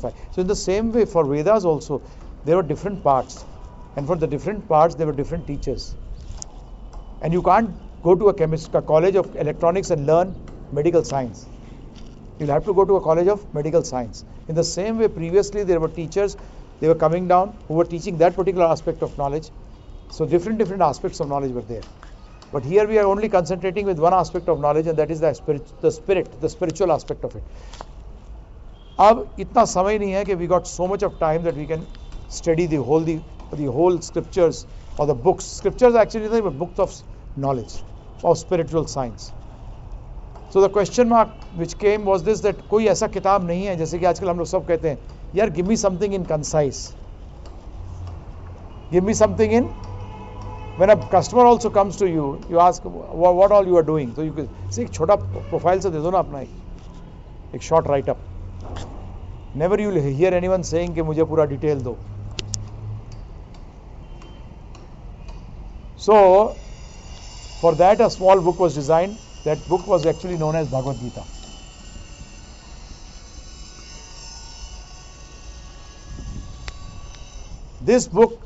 clarify. So in the same way for Vedas also, there were different parts, and for the different parts there were different teachers. And you can't go to a college of electronics and learn medical science. You'll have to go to a college of medical science. In the same way, previously there were teachers, they were coming down who were teaching that particular aspect of knowledge. So different aspects of knowledge were there. But here we are only concentrating with one aspect of knowledge, and that is the spiritual aspect of it. अब इतना समय नहीं है कि we got so much of time that we can study the whole scriptures or the books. Scriptures are actually the books of knowledge, of spiritual science. So the question mark which came was this, that कोई ऐसा किताब नहीं है, जैसे कि आजकल हम लोग सब कहते हैं, यार give me something in concise. Give me something in. When a customer also comes to you, you ask what all you are doing. So you can say, एक छोटा प्रोफाइल से दे दो ना अपना एक short write up. Never you will hear anyone saying कि मुझे पूरा डिटेल दो. So for that a small book was designed. That book was actually known as Bhagavad Gita. This book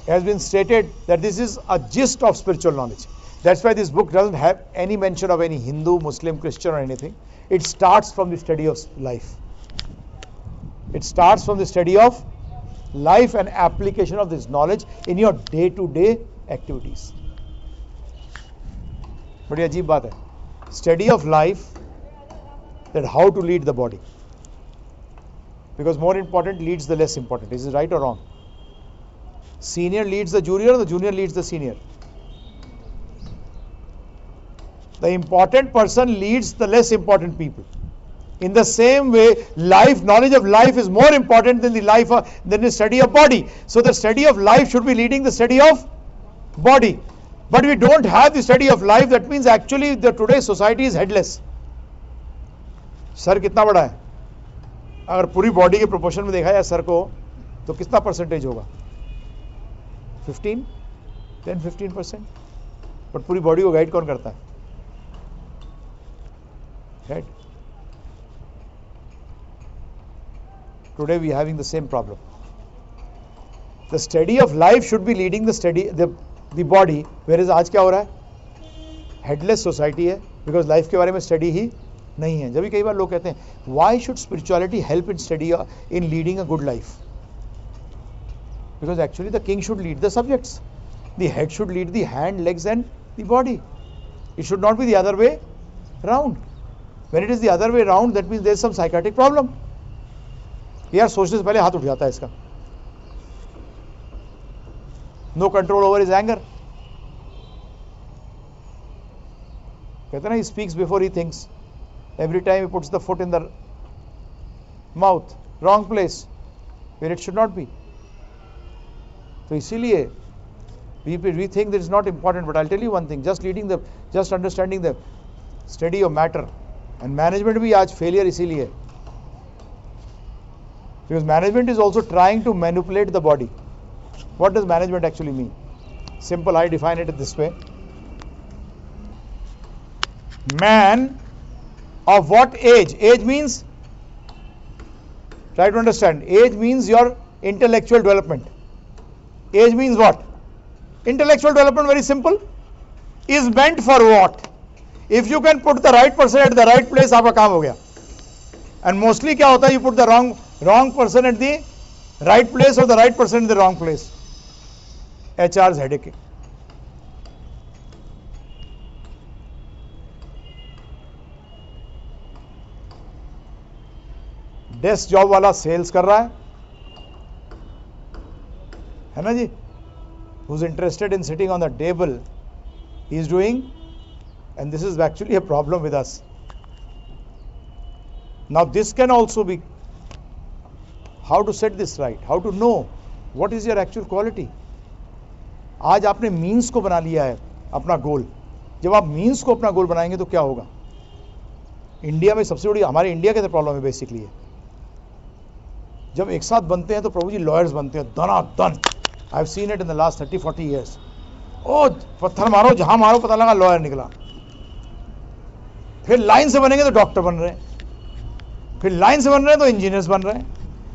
has been stated that this is a gist of spiritual knowledge. That's why this book doesn't have any mention of any Hindu, Muslim, Christian or anything. It starts from the study of life. It starts from the study of life and application of this knowledge in your day-to-day activities. बड़ी अजीब बात है. Study of life, that how to lead the body. Because more important leads the less important. Is it right or wrong? Senior leads the junior, or the junior leads the senior? The important person leads the less important people. In the same way, knowledge of life is more important than the study of body. So the study of life should be leading the study of body. But we don't have the study of life. That means actually today's society is headless. Sir कितना बड़ा है? अगर पूरी body के proportion में देखा जाए sir को, तो कितना परसेंटेज होगा? 10-15%. बट पूरी बॉडी को गाइड कौन करता है? Right? Today we are having the same problem. The study of life should be leading the body, whereas आज क्या हो रहा है? हेडलेस सोसाइटी है, बिकॉज लाइफ के बारे में स्टडी ही नहीं है. जब भी कई बार लोग कहते हैं why should spirituality help in study in leading a good life? Because actually the king should lead the subjects, the head should lead the hand, legs and the body. It should not be the other way round. When it is the other way round, that means there is some psychiatric problem. यार सोचने से पहले हाथ उठ जाता है इसका. No control over his anger. कहते ना, he speaks before he thinks. Every time he puts the foot in the mouth, wrong place, where it should not be. तो इसीलिए we think that is not important. But I'll tell you one thing: just understanding the study of matter and management भी आज failure इसीलिए. Because management is also trying to manipulate the body. What does management actually mean? Simple, I define it this way. Man of what age? Age means, try to understand, age means your intellectual development. Age means what? Intellectual development, very simple, is meant for what? If you can put the right person at the right place, आपका काम हो गया. And mostly क्या होता है? You put the wrong person at the right place or the right person in the wrong place. HR's headache. Desk job वाला sales कर रहा है ना जी? who's interested in sitting on the table, he is doing, and this is actually a problem with us. Now this can also be, how to set this right, how to know what is your actual quality. आज आपने means को बना लिया है अपना गोल. जब आप means को अपना गोल बनाएंगे तो क्या होगा? इंडिया में सबसे बड़ी, हमारे इंडिया के प्रॉब्लम है बेसिकली है, जब एक साथ बनते हैं तो प्रभु जी लॉयर्स बनते हैं दनादन. I have seen it in the last 30-40 years. ओ पत्थर मारो जहां मारो पता लगा लॉयर निकला. फिर लाइन से बनेंगे तो डॉक्टर बन रहे हैं, फिर लाइन से बन रहे हैं तो इंजीनियर्स बन रहे हैं,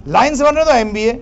लाइन से बन रहे तो MBA,